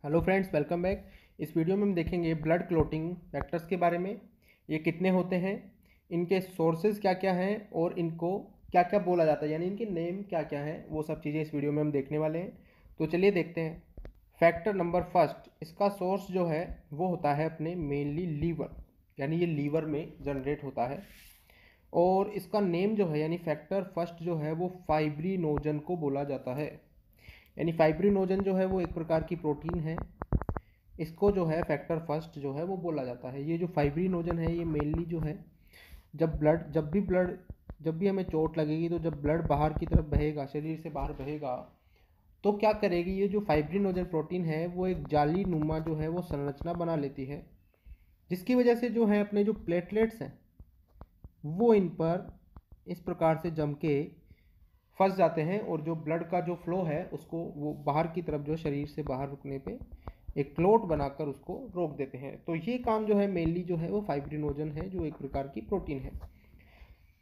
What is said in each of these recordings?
Hello friends, welcome back. इस video में हम देखेंगे ब्लड क्लॉटिंग फैक्टर्स के बारे में। ये कितने होते हैं, इनके सोर्सेज क्या क्या हैं और इनको क्या क्या बोला जाता है, यानी इनके नेम क्या क्या हैं, वो सब चीज़ें इस वीडियो में हम देखने वाले हैं। तो चलिए देखते हैं। फैक्टर नंबर फर्स्ट, इसका सोर्स जो है वो होता है अपने मेनली लीवर, यानी ये लीवर में जनरेट होता है। और इसका नेम जो है यानी फैक्टर फर्स्ट जो है वो फाइब्रिनोजन को बोला जाता है। यानी फाइब्रिनोजन जो है वो एक प्रकार की प्रोटीन है, इसको जो है फैक्टर फर्स्ट जो है वो बोला जाता है। ये जो फाइब्रिनोजन है ये मेनली जो है जब भी हमें चोट लगेगी, तो जब ब्लड बाहर की तरफ बहेगा, शरीर से बाहर बहेगा, तो क्या करेगी, ये जो फाइब्रिनोजन प्रोटीन है वो एक जाली नुमा जो है वो संरचना बना लेती है, जिसकी वजह से जो है अपने जो प्लेटलेट्स हैं वो इन पर इस प्रकार से जम के फंस जाते हैं, और जो ब्लड का जो फ्लो है उसको वो बाहर की तरफ जो शरीर से बाहर रुकने पे एक क्लोट बनाकर उसको रोक देते हैं। तो ये काम जो है मेनली जो है वो फाइब्रिनोजन है, जो एक प्रकार की प्रोटीन है।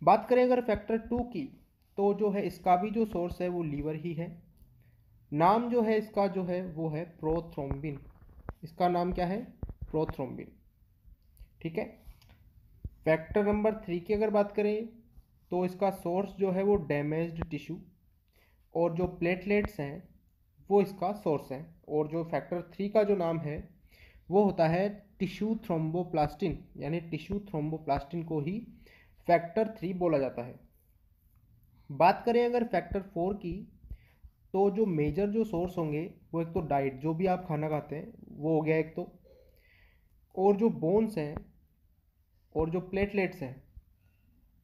बात करें अगर फैक्टर 2 की, तो जो है इसका भी जो सोर्स है वो लीवर ही है। नाम जो है इसका जो है वो है प्रोथ्रोम्बिन। इसका नाम क्या है? प्रोथ्रोम्बिन। ठीक है। फैक्टर नंबर 3 की अगर बात करें, तो इसका सोर्स जो है वो डैमेज्ड टिश्यू और जो प्लेटलेट्स हैं वो इसका सोर्स है। और जो फैक्टर 3 का जो नाम है वो होता है टिश्यू थ्रोम्बोप्लास्टिन, यानी टिश्यू थ्रोम्बोप्लास्टिन को ही फैक्टर 3 बोला जाता है। बात करें अगर फैक्टर 4 की, तो जो मेजर जो सोर्स होंगे वो एक तो डाइट, जो भी आप खाना खाते हैं वो हो गया एक तो, और जो बोन्स हैं और जो प्लेटलेट्स हैं,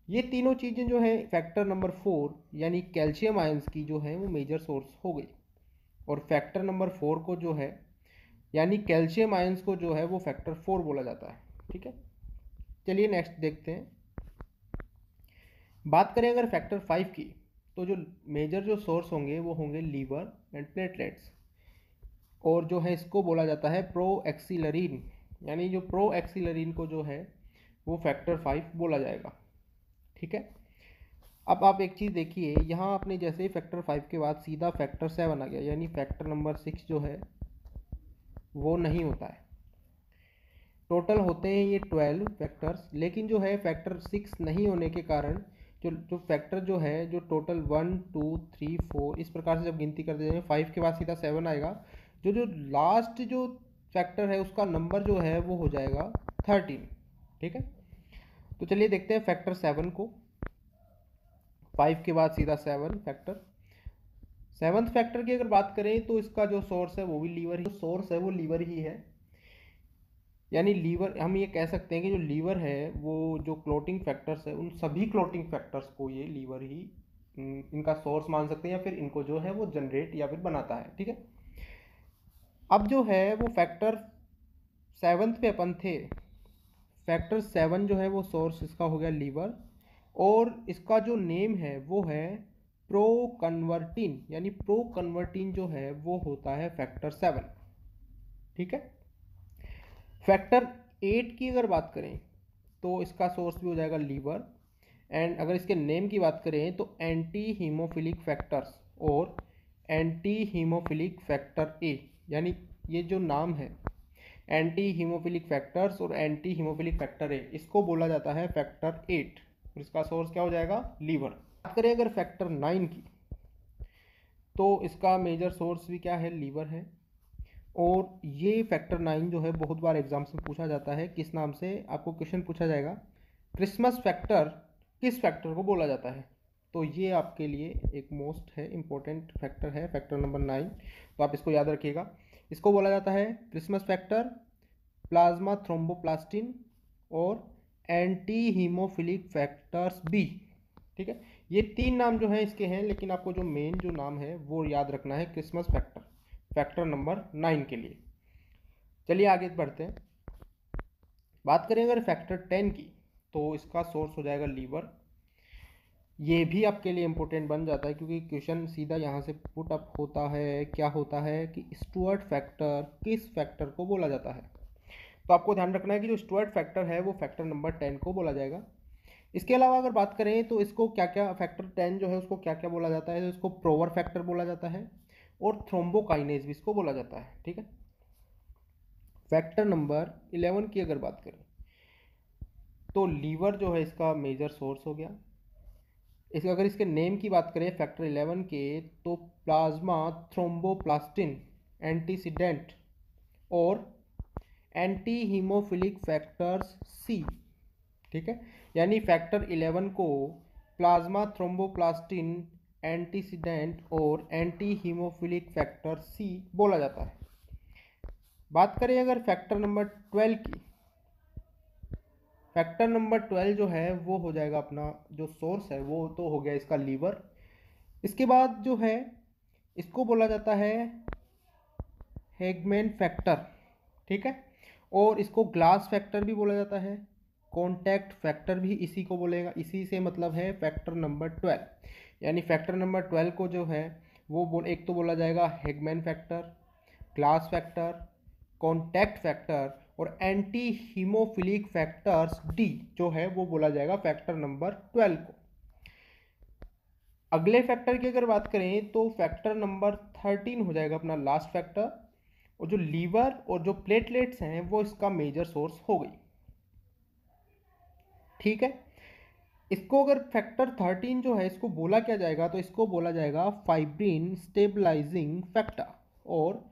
ये तीनों चीज़ें जो है फैक्टर नंबर 4 यानी कैल्शियम आयंस की जो है वो मेजर सोर्स हो गई। और फैक्टर नंबर 4 को जो है यानी कैल्शियम आयंस को जो है वो फैक्टर 4 बोला जाता है। ठीक है। चलिए नेक्स्ट देखते हैं। बात करें अगर फैक्टर 5 की, तो जो मेजर जो सोर्स होंगे वो होंगे लीवर एंड प्लेटलेट्स, और जो है इसको बोला जाता है प्रो एक्सिलरीन, यानी जो प्रो एक्सिलरीन को जो है वो फैक्टर 5 बोला जाएगा। ठीक है। अब आप एक चीज़ देखिए, यहाँ आपने जैसे ही फैक्टर 5 के बाद सीधा फैक्टर 7 आ गया, यानी फैक्टर नंबर 6 जो है वो नहीं होता है। टोटल होते हैं ये 12 फैक्टर्स, लेकिन जो है फैक्टर 6 नहीं होने के कारण जो जो फैक्टर जो है जो टोटल 1 2 3 4 इस प्रकार से जब गिनती करते जाएंगे, 5 के बाद सीधा 7 आएगा। जो जो लास्ट जो फैक्टर है उसका नंबर जो है वो हो जाएगा 13। ठीक है। तो चलिए देखते हैं फैक्टर 7 को। 5 के बाद सीधा 7 फैक्टर। सेवन्थ फैक्टर की अगर बात करें, तो इसका जो सोर्स है वो भी लीवर ही, सोर्स है वो लीवर ही है। यानी लीवर, हम ये कह सकते हैं कि जो लीवर है वो जो क्लोटिंग फैक्टर्स है उन सभी क्लोटिंग फैक्टर्स को ये लीवर ही इनका सोर्स मान सकते हैं, या फिर इनको जो है वो जनरेट या फिर बनाता है। ठीक है। अब जो है वो फैक्टर 7 पे अपन थे। फैक्टर 7 जो है वो सोर्स इसका हो गया लीवर, और इसका जो नेम है वो है प्रो कन्वर्टिन, यानी प्रो कन्वर्टिन जो है वो होता है फैक्टर 7। ठीक है। फैक्टर 8 की अगर बात करें, तो इसका सोर्स भी हो जाएगा लीवर, एंड अगर इसके नेम की बात करें तो एंटी हीमोफिलिक फैक्टर्स और एंटी हीमोफिलिक फैक्टर ए, यानी ये जो नाम है एंटी हीमोफिलिक फैक्टर्स और एंटी हीमोफिलिक फैक्टर ए, इसको बोला जाता है फैक्टर 8, और इसका सोर्स क्या हो जाएगा? लीवर। बात करें अगर फैक्टर 9 की, तो इसका मेजर सोर्स भी क्या है? लीवर है। और ये फैक्टर 9 जो है बहुत बार एग्जाम्स में पूछा जाता है, किस नाम से आपको क्वेश्चन पूछा जाएगा, क्रिसमस फैक्टर किस फैक्टर को बोला जाता है? तो ये आपके लिए एक मोस्ट है इम्पोर्टेंट फैक्टर है, फैक्टर नंबर 9, तो आप इसको याद रखिएगा। इसको बोला जाता है क्रिसमस फैक्टर, प्लाज्मा थ्रोम्बोप्लास्टिन और एंटी हीमोफिलिक फैक्टर्स बी। ठीक है। ये तीन नाम जो है इसके हैं, लेकिन आपको जो मेन जो नाम है वो याद रखना है क्रिसमस फैक्टर, फैक्टर नंबर 9 के लिए। चलिए आगे बढ़ते हैं। बात करें अगर फैक्टर 10 की, तो इसका सोर्स हो जाएगा लीवर। ये भी आपके लिए इंपॉर्टेंट बन जाता है, क्योंकि क्वेश्चन सीधा यहाँ से पुट अप होता है, क्या होता है कि स्टुअर्ट फैक्टर किस फैक्टर को बोला जाता है। तो आपको ध्यान रखना है कि जो स्टुअर्ट फैक्टर है वो फैक्टर नंबर 10 को बोला जाएगा। इसके अलावा अगर बात करें तो इसको क्या क्या, फैक्टर 10 जो है उसको क्या क्या बोला जाता है, तो इसको प्रोवर फैक्टर बोला जाता है और थ्रोम्बोकाइनेज भी इसको बोला जाता है। ठीक है। फैक्टर नंबर 11 की अगर बात करें तो लीवर जो है इसका मेजर सोर्स हो गया। अगर इसके नेम की बात करें फैक्टर 11 के, तो प्लाज्मा थ्रोम्बोप्लास्टिन एंटीसीडेंट और एंटी हीमोफिलिक फैक्टर्स सी। ठीक है, यानी फैक्टर 11 को प्लाज्मा थ्रोम्बोप्लास्टिन एंटीसीडेंट और एंटी हीमोफिलिक फैक्टर सी बोला जाता है। बात करें अगर फैक्टर नंबर 12 की, फैक्टर नंबर 12 जो है वो हो जाएगा अपना जो सोर्स है वो तो हो गया इसका लीवर। इसके बाद जो है इसको बोला जाता है हेगमैन फैक्टर। ठीक है, और इसको ग्लास फैक्टर भी बोला जाता है, कॉन्टैक्ट फैक्टर भी इसी को बोलेगा, इसी से मतलब है फैक्टर नंबर 12। यानी फैक्टर नंबर 12 को जो है वो एक तो बोला जाएगा Hageman factor, glass factor, contact factor और एंटी हीमोफिलिक फैक्टर्स डी जो है वो बोला जाएगा फैक्टर नंबर 12 को। अगले फैक्टर की अगर बात करें तो फैक्टर नंबर 13 हो जाएगा अपना लास्ट फैक्टर, और जो लीवर और जो प्लेटलेट्स हैं वो इसका मेजर सोर्स हो गई। ठीक है, इसको अगर फैक्टर 13 जो है इसको बोला क्या जाएगा, तो इसको बोला जाएगा फाइब्रिन स्टेबलाइजिंग फैक्टर और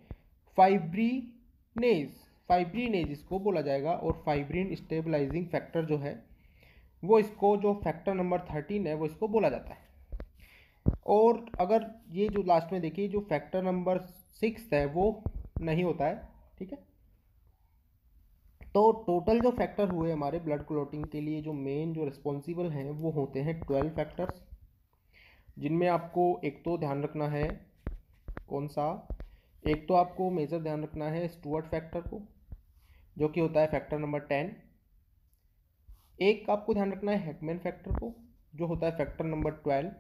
फाइब्रिनेज, फाइब्रिनेज इसको बोला जाएगा। और फाइब्रिन स्टेबलाइजिंग फैक्टर जो है वो इसको जो फैक्टर नंबर 13 है वो इसको बोला जाता है। और अगर ये जो लास्ट में देखिए जो फैक्टर नंबर 6 है वो नहीं होता है। ठीक है, तो टोटल जो फैक्टर हुए हमारे ब्लड क्लॉटिंग के लिए जो मेन जो रिस्पॉन्सिबल हैं वो होते हैं 12 फैक्टर्स, जिनमें आपको एक तो ध्यान रखना है कौन सा, एक तो आपको मेजर ध्यान रखना है स्टुअर्ट फैक्टर को जो कि होता है फैक्टर नंबर 10। एक आपको ध्यान रखना है हेकमैन फैक्टर को जो होता है फैक्टर नंबर 12।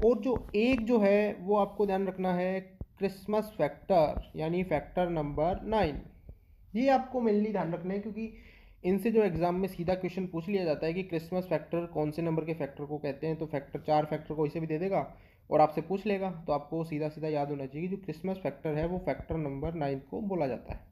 और जो एक जो है वो आपको ध्यान रखना है क्रिसमस फैक्टर यानी फैक्टर नंबर 9। ये आपको मेनली ध्यान रखना है क्योंकि इनसे जो एग्जाम में सीधा क्वेश्चन पूछ लिया जाता है कि क्रिसमस फैक्टर कौन से नंबर के फैक्टर को कहते हैं, तो फैक्टर 4 फैक्टर को इसे भी दे देगा और आपसे पूछ लेगा, तो आपको सीधा सीधा याद होना चाहिए कि जो क्रिसमस फैक्टर है वो फैक्टर नंबर 9 को बोला जाता है।